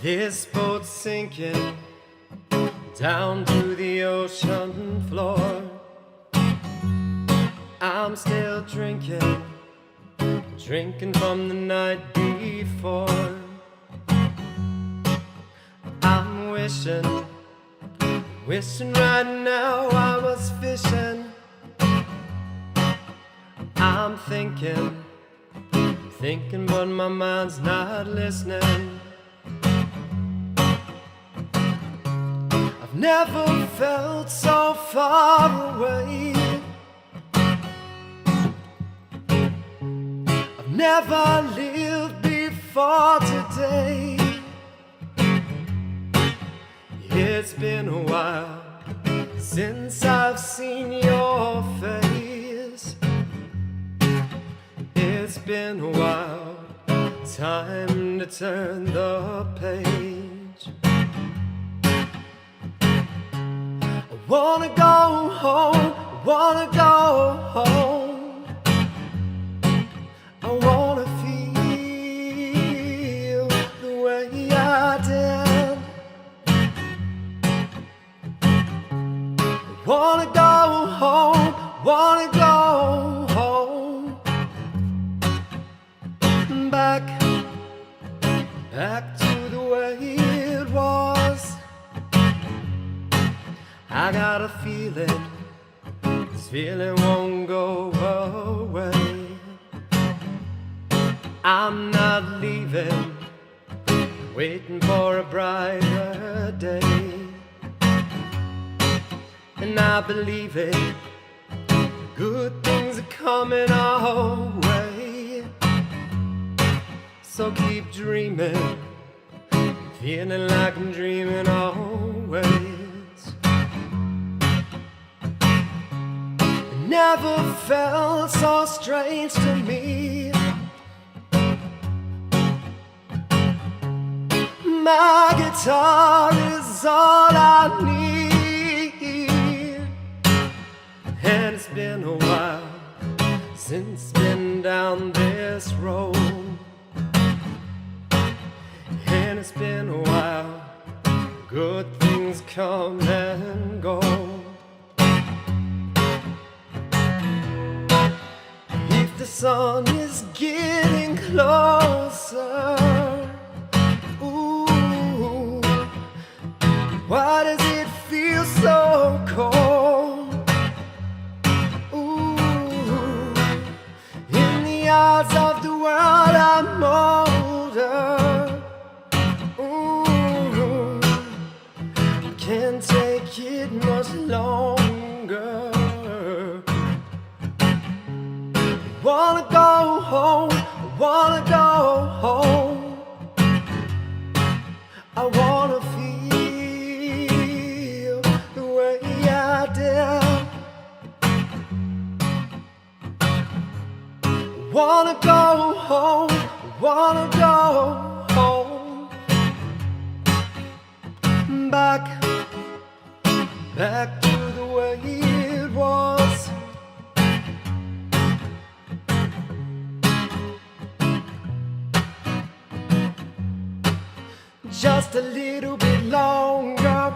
This boat's sinking down to the ocean floor. I'm still drinking from the night before. I'm wishing right now I was fishing. I'm thinking, but my mind's not listening. I've never felt so far away. I've never lived before today. It's been a while since I've seen your face. It's been a while, time to turn the page. I wanna go home, I wanna go home. I wanna feel the way I did. I wanna go home, wanna go home. Back to the way it was. I got a feeling, this feeling won't go away. I'm not leaving, waiting for a brighter day. And I believe it, good things are coming our way. So keep dreaming, feeling like I'm dreaming always. It never felt so strange to me. My guitar is all I need. And it's been a while since been down this road. And it's been a while, good things come and go. If the sun is getting closer, ooh, why does it feel so cold? Ooh, in the eyes of the world I'm older. Can't take it much longer. Wanna go home, wanna go home. I wanna feel the way I did. Wanna go home, wanna go home. Back to the way it was. Just a little bit longer.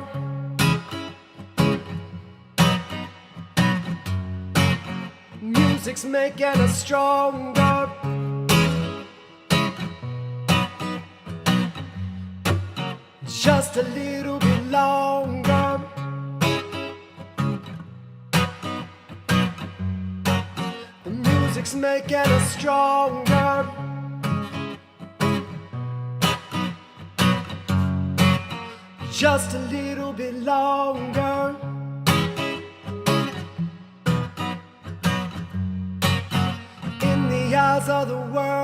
Music's making us stronger. Just a little bit longer. The music's making us stronger. Just a little bit longer. In the eyes of the world